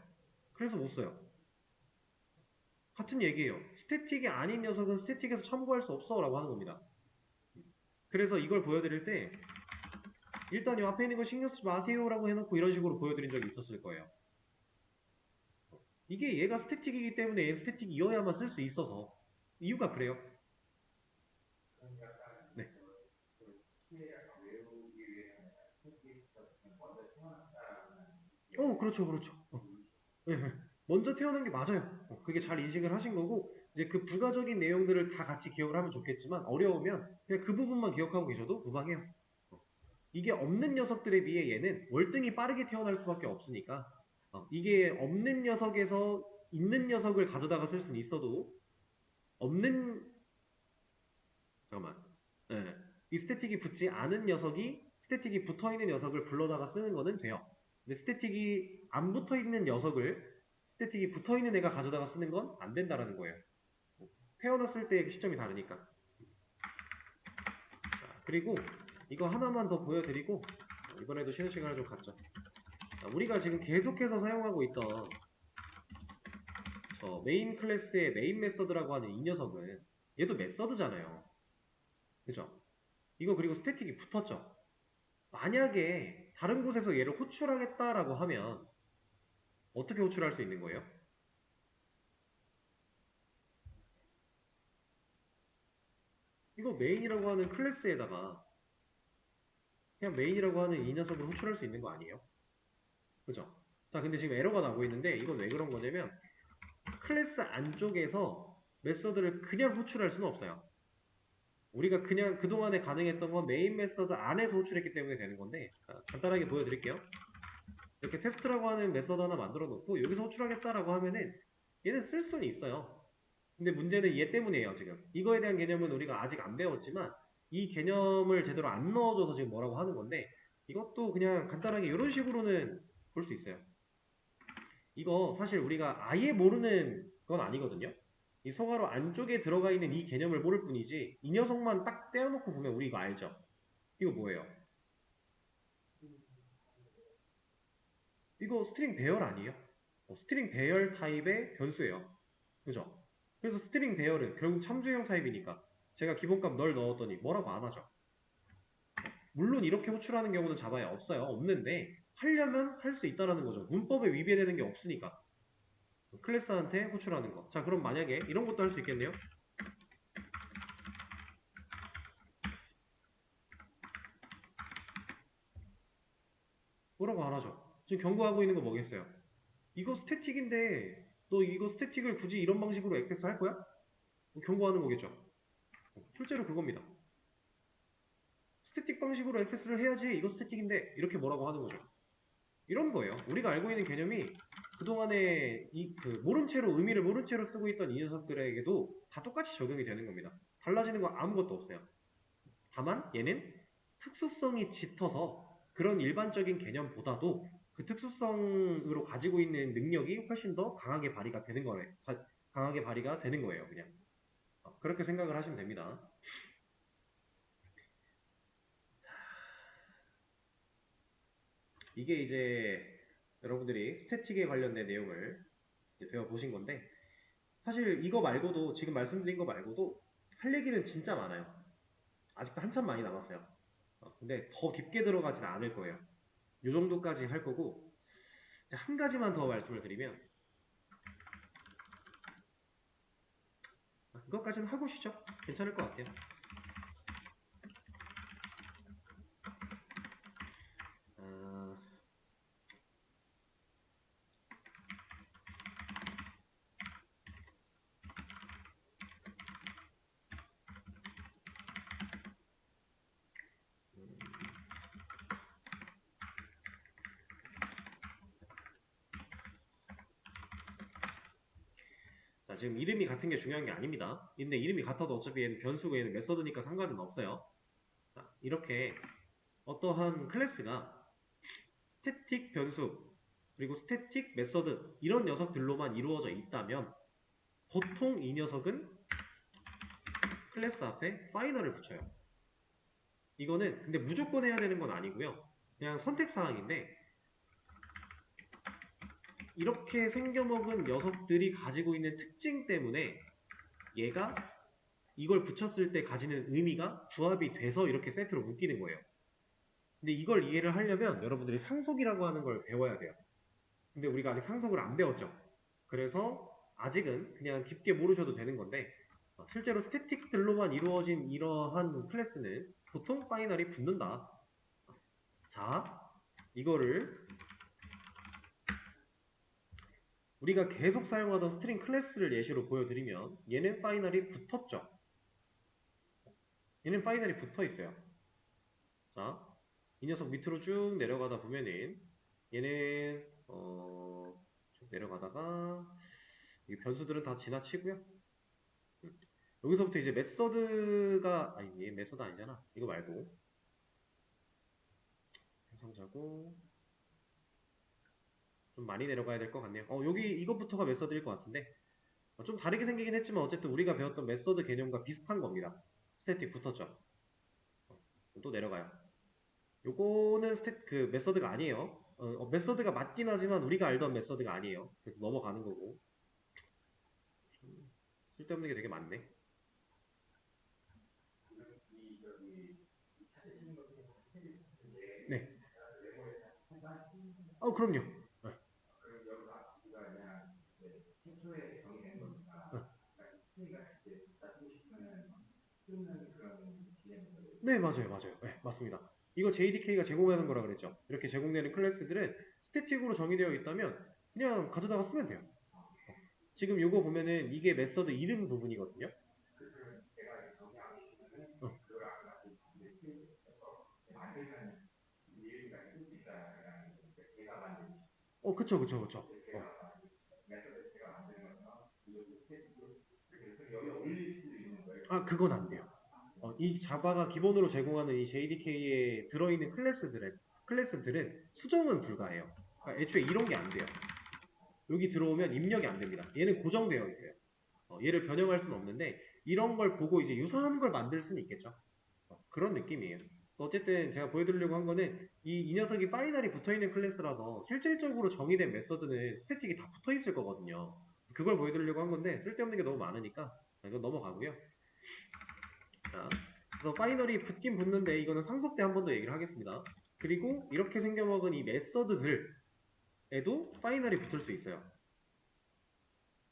그래서 못 써요. 같은 얘기예요. 스태틱이 아닌 녀석은 스태틱에서 참고할 수 없어 라고 하는 겁니다. 그래서 이걸 보여드릴 때 일단 이 앞에 있는 거 신경 쓰지 마세요 라고 해놓고 이런 식으로 보여드린 적이 있었을 거예요. 이게 얘가 스태틱이기 때문에 얘 스태틱이어야만 쓸 수 있어서 이유가 그래요. 네. 그렇죠, 그렇죠. 네, 네. 먼저 태어난 게 맞아요. 그게 잘 인식을 하신 거고 이제 그 부가적인 내용들을 다 같이 기억을 하면 좋겠지만 어려우면 그냥 그 부분만 기억하고 계셔도 무방해요. 이게 없는 녀석들에 비해 얘는 월등히 빠르게 태어날 수밖에 없으니까 이게 없는 녀석에서 있는 녀석을 가져다가 쓸 수는 있어도 없는 잠깐만 이 스태틱이 붙지 않은 녀석이 스태틱이 붙어있는 녀석을 불러다가 쓰는 거는 돼요. 근데 스태틱이 안 붙어있는 녀석을 스태틱이 붙어있는 애가 가져다가 쓰는 건 안 된다라는 거예요. 태어났을 때의 시점이 다르니까. 자, 그리고 이거 하나만 더 보여드리고 이번에도 쉬는 시간을 좀 갖죠. 자, 우리가 지금 계속해서 사용하고 있던 저 메인 클래스의 메인 메서드라고 하는 이 녀석은 얘도 메서드잖아요. 그죠? 이거 그리고 스태틱이 붙었죠. 만약에 다른 곳에서 얘를 호출하겠다라고 하면 어떻게 호출할 수 있는 거예요? 이거 메인이라고 하는 클래스에다가 그냥 메인이라고 하는 이 녀석을 호출할 수 있는 거 아니에요? 그죠? 자, 근데 지금 에러가 나고 있는데 이건 왜 그런 거냐면 클래스 안쪽에서 메서드를 그냥 호출할 수는 없어요. 우리가 그냥 그동안에 가능했던 건 메인 메서드 안에서 호출했기 때문에 되는 건데 간단하게 보여드릴게요. 이렇게 테스트라고 하는 메서드 하나 만들어 놓고 여기서 호출하겠다라고 하면은 얘는 쓸 수는 있어요. 근데 문제는 얘 때문이에요, 지금. 이거에 대한 개념은 우리가 아직 안 배웠지만 이 개념을 제대로 안 넣어줘서 지금 뭐라고 하는 건데 이것도 그냥 간단하게 이런 식으로는 볼 수 있어요. 이거 사실 우리가 아예 모르는 건 아니거든요. 이 성화로 안쪽에 들어가 있는 이 개념을 모를 뿐이지 이 녀석만 딱 떼어놓고 보면 우리 이거 알죠? 이거 뭐예요? 이거 스트링 배열 아니에요? 스트링 배열 타입의 변수예요. 그죠? 그래서 스트링 배열은 결국 참조형 타입이니까 제가 기본값 널 넣었더니 뭐라고 안 하죠. 물론 이렇게 호출하는 경우는 자바에 없어요. 없는데 하려면 할 수 있다는 거죠. 문법에 위배되는 게 없으니까. 클래스한테 호출하는 거. 자, 그럼 만약에 이런 것도 할 수 있겠네요. 뭐라고 안 하죠. 지금 경고하고 있는 거 뭐겠어요? 이거 스태틱인데 너 이거 스태틱을 굳이 이런 방식으로 액세스 할 거야? 뭐 경고하는 거겠죠. 실제로 그겁니다. 스태틱 방식으로 액세스를 해야지 이거 스태틱인데 이렇게 뭐라고 하는 거죠. 이런 거예요. 우리가 알고 있는 개념이 그동안에 모른 채로 의미를 모른 채로 쓰고 있던 이 녀석들에게도 다 똑같이 적용이 되는 겁니다. 달라지는 거 아무것도 없어요. 다만 얘는 특수성이 짙어서 그런 일반적인 개념보다도 그 특수성으로 가지고 있는 능력이 훨씬 더 강하게 발휘가 되는 거예요. 강하게 발휘가 되는 거예요, 그냥. 그렇게 생각을 하시면 됩니다. 이게 이제 여러분들이 스태틱에 관련된 내용을 배워보신 건데 사실 이거 말고도 지금 말씀드린 거 말고도 할 얘기는 진짜 많아요. 아직도 한참 많이 남았어요. 근데 더 깊게 들어가지는 않을 거예요. 이 정도까지 할 거고 이제 한 가지만 더 말씀을 드리면 이것까지는 하고 쉬죠. 괜찮을 것 같아요. 아, 음, 자, 지금 이름이 같은 게 중요한 게 아닙니다. 근데 이름이 같아도 어차피 얘는 변수고 얘는 메서드니까 상관은 없어요. 자, 이렇게 어떠한 클래스가 스태틱 변수 그리고 스태틱 메서드 이런 녀석들로만 이루어져 있다면 보통 이 녀석은 클래스 앞에 파이널을 붙여요. 이거는 근데 무조건 해야 되는 건 아니고요. 그냥 선택사항인데 이렇게 생겨먹은 녀석들이 가지고 있는 특징 때문에 얘가 이걸 붙였을 때 가지는 의미가 부합이 돼서 이렇게 세트로 묶이는 거예요. 근데 이걸 이해를 하려면 여러분들이 상속이라고 하는 걸 배워야 돼요. 근데 우리가 아직 상속을 안 배웠죠. 그래서 아직은 그냥 깊게 모르셔도 되는 건데 실제로 스태틱들로만 이루어진 이러한 클래스는 보통 파이널이 붙는다. 자, 이거를 우리가 계속 사용하던 스트링 클래스를 예시로 보여드리면 얘는 파이널이 붙었죠. 얘는 파이널이 붙어 있어요. 자, 이 녀석 밑으로 쭉 내려가다 보면은 얘는 쭉 내려가다가 이 변수들은 다 지나치고요. 여기서부터 이제 메서드가 아니지, 메서드 아니잖아. 이거 말고 생성자고 좀 많이 내려가야 될 것 같네요. 여기 이것부터가 메서드일 것 같은데 좀 다르게 생기긴 했지만 어쨌든 우리가 배웠던 메서드 개념과 비슷한 겁니다. 스태틱 붙었죠. 또 내려가요. 요거는 그 메서드가 아니에요. 메서드가 맞긴 하지만 우리가 알던 메서드가 아니에요. 그래서 넘어가는 거고. 쓸데없는 게 되게 많네. 네. 그럼요. 네. 네, 맞아요, 맞아요. 네, 맞습니다. 이거 JDK가 제공하는 거라 그랬죠. 이렇게 제공되는 클래스들은 스태틱으로 정의되어 있다면 그냥 가져다가 쓰면 돼요. 지금 이거 보면은 이게 메서드 이름 부분이거든요. 어, 그쵸, 그쵸, 그쵸. 그건 안 돼요. 이 자바가 기본으로 제공하는 이 JDK에 들어있는 클래스들은 수정은 불가해요. 그러니까 애초에 이런 게 안 돼요. 여기 들어오면 입력이 안 됩니다. 얘는 고정되어 있어요. 얘를 변형할 수는 없는데 이런 걸 보고 이제 유사한 걸 만들 수는 있겠죠. 그런 느낌이에요. 그래서 어쨌든 제가 보여드리려고 한 거는 이 녀석이 파이널이 붙어있는 클래스라서 실질적으로 정의된 메서드는 스태틱이 다 붙어있을 거거든요. 그걸 보여드리려고 한 건데 쓸데없는 게 너무 많으니까 이건 넘어가고요. 자, 그래서 파이널이 붙긴 붙는데 이거는 상속 때 한 번 더 얘기를 하겠습니다. 그리고 이렇게 생겨먹은 이 메서드들에도 파이널이 붙을 수 있어요.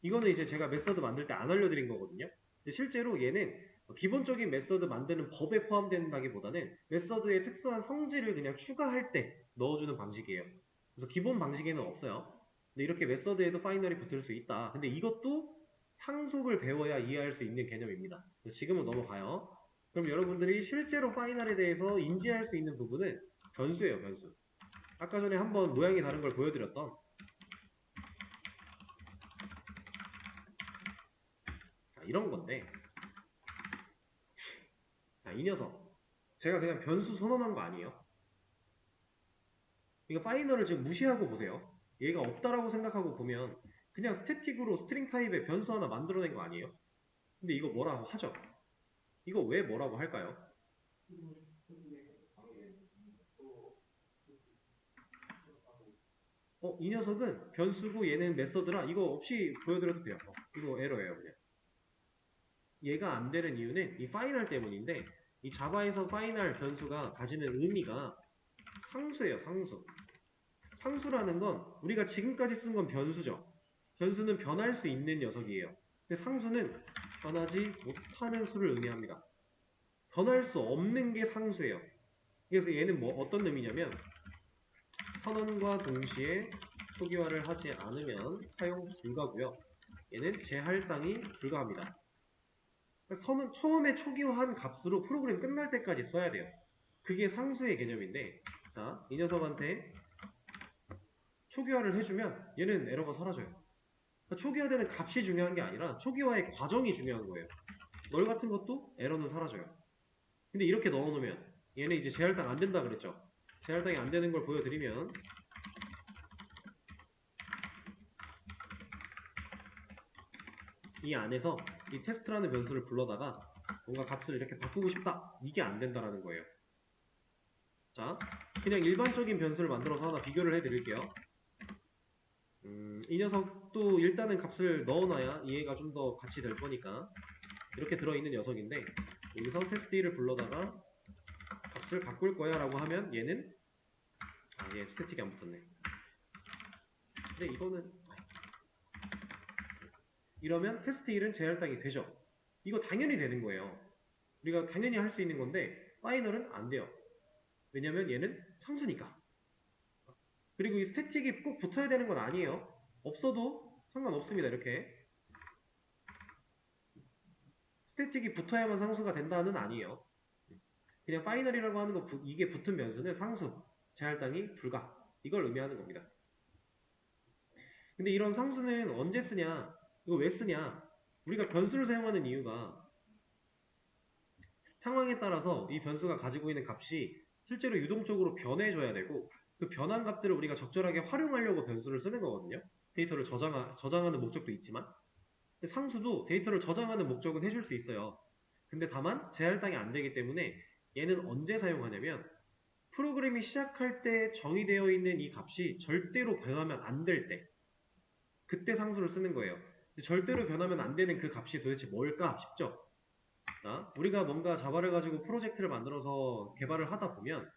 이거는 이제 제가 메서드 만들 때 안 알려드린 거거든요. 근데 실제로 얘는 기본적인 메서드 만드는 법에 포함된다기보다는 메서드의 특수한 성질을 그냥 추가할 때 넣어주는 방식이에요. 그래서 기본 방식에는 없어요. 근데 이렇게 메서드에도 파이널이 붙을 수 있다. 근데 이것도 상속을 배워야 이해할 수 있는 개념입니다. 지금은 넘어가요. 그럼 여러분들이 실제로 파이널에 대해서 인지할 수 있는 부분은 변수예요, 변수. 아까 전에 한번 모양이 다른 걸 보여드렸던 이런 건데 자, 이 녀석. 제가 그냥 변수 선언한 거 아니에요. 이거 파이널을 지금 무시하고 보세요. 얘가 없다라고 생각하고 보면 그냥 스태틱으로 스트링 타입의 변수 하나 만들어낸 거 아니에요? 근데 이거 뭐라고 하죠? 이거 왜 뭐라고 할까요? 이 녀석은 변수고 얘는 메서드라 이거 없이 보여드려도 돼요. 이거 에러예요 그냥. 얘가 안 되는 이유는 이 파이널 때문인데 이 자바에서 파이널 변수가 가지는 의미가 상수예요, 상수. 상수라는 건 우리가 지금까지 쓴 건 변수죠. 변수는 변할 수 있는 녀석이에요. 근데 상수는 변하지 못하는 수를 의미합니다. 변할 수 없는 게 상수예요. 그래서 얘는 뭐 어떤 의미냐면 선언과 동시에 초기화를 하지 않으면 사용 불가고요. 얘는 재할당이 불가합니다. 선은 처음에 초기화한 값으로 프로그램 끝날 때까지 써야 돼요. 그게 상수의 개념인데 자, 이 녀석한테 초기화를 해주면 얘는 에러가 사라져요. 그러니까 초기화되는 값이 중요한 게 아니라 초기화의 과정이 중요한 거예요. 널 같은 것도 에러는 사라져요. 근데 이렇게 넣어놓으면 얘는 이제 재할당 안 된다 그랬죠. 재할당이 안 되는 걸 보여드리면 이 안에서 이 테스트라는 변수를 불러다가 뭔가 값을 이렇게 바꾸고 싶다. 이게 안 된다라는 거예요. 자, 그냥 일반적인 변수를 만들어서 하나 비교를 해드릴게요. 이 녀석도 일단은 값을 넣어놔야 이해가 좀 더 같이 될 거니까 이렇게 들어있는 녀석인데 여기서 테스트1을 불러다가 값을 바꿀 거야 라고 하면 얘는 얘 스태틱이 안 붙었네. 근데 이거는 이러면 테스트1은 재할당이 되죠. 이거 당연히 되는 거예요. 우리가 당연히 할 수 있는 건데 파이널은 안 돼요. 왜냐면 얘는 상수니까. 그리고 이 스태틱이 꼭 붙어야 되는 건 아니에요. 없어도 상관없습니다. 이렇게 스태틱이 붙어야만 상수가 된다는 아니에요. 그냥 파이널이라고 하는 거 이게 붙은 변수는 상수, 재할당이 불가 이걸 의미하는 겁니다. 근데 이런 상수는 언제 쓰냐? 이거 왜 쓰냐? 우리가 변수를 사용하는 이유가 상황에 따라서 이 변수가 가지고 있는 값이 실제로 유동적으로 변해줘야 되고 그 변한 값들을 우리가 적절하게 활용하려고 변수를 쓰는 거거든요. 데이터를 저장하는 목적도 있지만 상수도 데이터를 저장하는 목적은 해줄 수 있어요. 근데 다만 재할당이 안 되기 때문에 얘는 언제 사용하냐면 프로그램이 시작할 때 정의되어 있는 이 값이 절대로 변하면 안 될 때 그때 상수를 쓰는 거예요. 절대로 변하면 안 되는 그 값이 도대체 뭘까 싶죠? 우리가 뭔가 자바를 가지고 프로젝트를 만들어서 개발을 하다 보면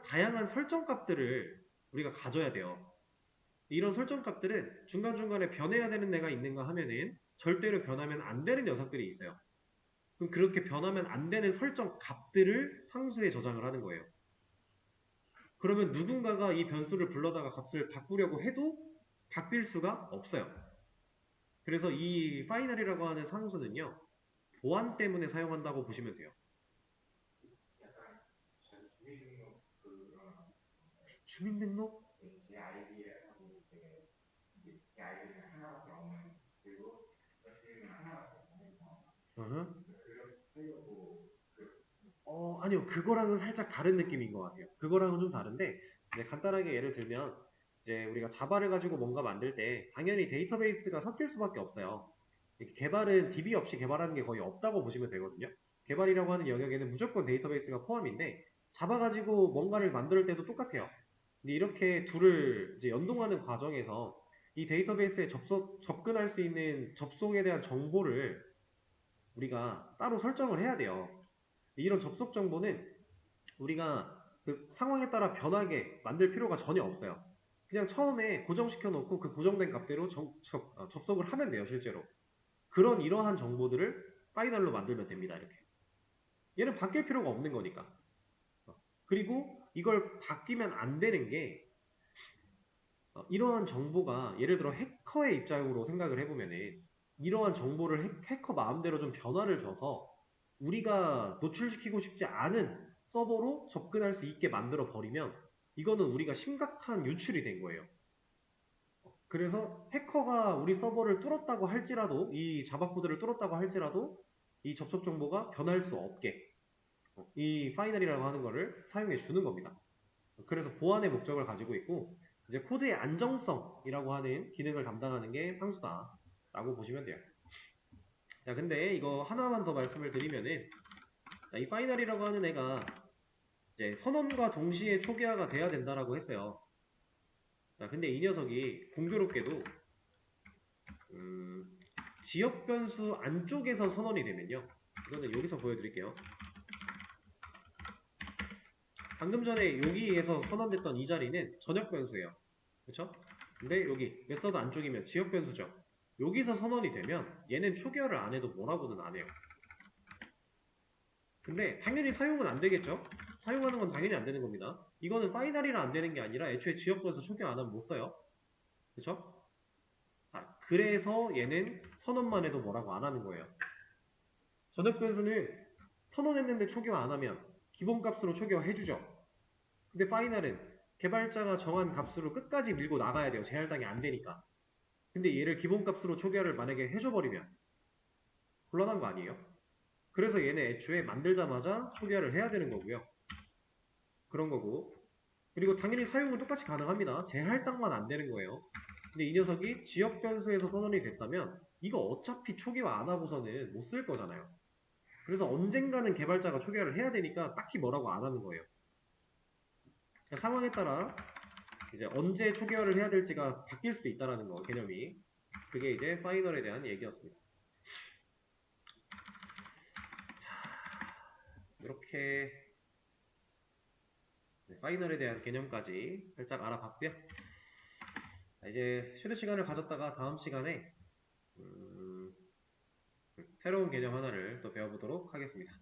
다양한 설정 값들을 우리가 가져야 돼요. 이런 설정 값들은 중간중간에 변해야 되는 애가 있는가 하면은 절대로 변하면 안 되는 녀석들이 있어요. 그럼 그렇게 변하면 안 되는 설정 값들을 상수에 저장을 하는 거예요. 그러면 누군가가 이 변수를 불러다가 값을 바꾸려고 해도 바뀔 수가 없어요. 그래서 이 파이널이라고 하는 상수는요. 보안 때문에 사용한다고 보시면 돼요. 주민등록? 어허. 아니요. 그거랑은 살짝 다른 느낌인 것 같아요. 그거랑은 좀 다른데, 이제 간단하게 예를 들면, 이제 우리가 자바를 가지고 뭔가 만들 때, 당연히 데이터베이스가 섞일 수밖에 없어요. 개발은 DB 없이 개발하는 게 거의 없다고 보시면 되거든요. 개발이라고 하는 영역에는 무조건 데이터베이스가 포함인데, 자바 가지고 뭔가를 만들 때도 똑같아요. 근데 이렇게 둘을 이제 연동하는 과정에서 이 데이터베이스에 접근할 수 있는 접속에 대한 정보를 우리가 따로 설정을 해야 돼요. 이런 접속 정보는 우리가 그 상황에 따라 변하게 만들 필요가 전혀 없어요. 그냥 처음에 고정시켜 놓고 그 고정된 값대로 접속을 하면 돼요, 실제로. 이러한 정보들을 파이널로 만들면 됩니다, 이렇게. 얘는 바뀔 필요가 없는 거니까. 그리고 이걸 바뀌면 안 되는 게 이러한 정보가 예를 들어 해커의 입장으로 생각을 해보면은 이러한 정보를 해커 마음대로 좀 변화를 줘서 우리가 노출시키고 싶지 않은 서버로 접근할 수 있게 만들어 버리면 이거는 우리가 심각한 유출이 된 거예요. 그래서 해커가 우리 서버를 뚫었다고 할지라도 이 자바 코드를 뚫었다고 할지라도 이 접속 정보가 변할 수 없게 이 파이널이라고 하는 거를 사용해 주는 겁니다. 그래서 보안의 목적을 가지고 있고 이제 코드의 안정성이라고 하는 기능을 담당하는 게 상수다 라고 보시면 돼요. 자, 근데 이거 하나만 더 말씀을 드리면은 이 파이널이라고 하는 애가 이제 선언과 동시에 초기화가 돼야 된다라고 했어요. 자, 근데 이 녀석이 공교롭게도 지역 변수 안쪽에서 선언이 되면요. 이거는 여기서 보여드릴게요. 방금 전에 여기에서 선언됐던 이 자리는 전역 변수예요. 그렇죠? 근데 여기 메서드 안쪽이면 지역 변수죠. 여기서 선언이 되면 얘는 초기화를 안 해도 뭐라고는 안 해요. 근데 당연히 사용은 안 되겠죠? 사용하는 건 당연히 안 되는 겁니다. 이거는 파이널이라 안 되는 게 아니라 애초에 지역 변수 초기화 안 하면 못 써요. 그렇죠? 자, 그래서 얘는 선언만 해도 뭐라고 안 하는 거예요. 전역 변수는 선언했는데 초기화 안 하면 기본값으로 초기화 해주죠. 근데 파이널은 개발자가 정한 값으로 끝까지 밀고 나가야 돼요. 재할당이 안 되니까. 근데 얘를 기본값으로 초기화를 만약에 해줘버리면 곤란한 거 아니에요? 그래서 얘네 애초에 만들자마자 초기화를 해야 되는 거고요. 그런 거고. 그리고 당연히 사용은 똑같이 가능합니다. 재할당만 안 되는 거예요. 근데 이 녀석이 지역 변수에서 선언이 됐다면 이거 어차피 초기화 안 하고서는 못 쓸 거잖아요. 그래서 언젠가는 개발자가 초기화를 해야 되니까 딱히 뭐라고 안 하는 거예요. 그러니까 상황에 따라 이제 언제 초기화를 해야 될지가 바뀔 수도 있다라는 거, 개념이. 그게 이제 파이널에 대한 얘기였습니다. 자, 이렇게 파이널에 대한 개념까지 살짝 알아봤고요. 자, 이제 쉬는 시간을 가졌다가 다음 시간에 새로운 개념 하나를 또 배워보도록 하겠습니다.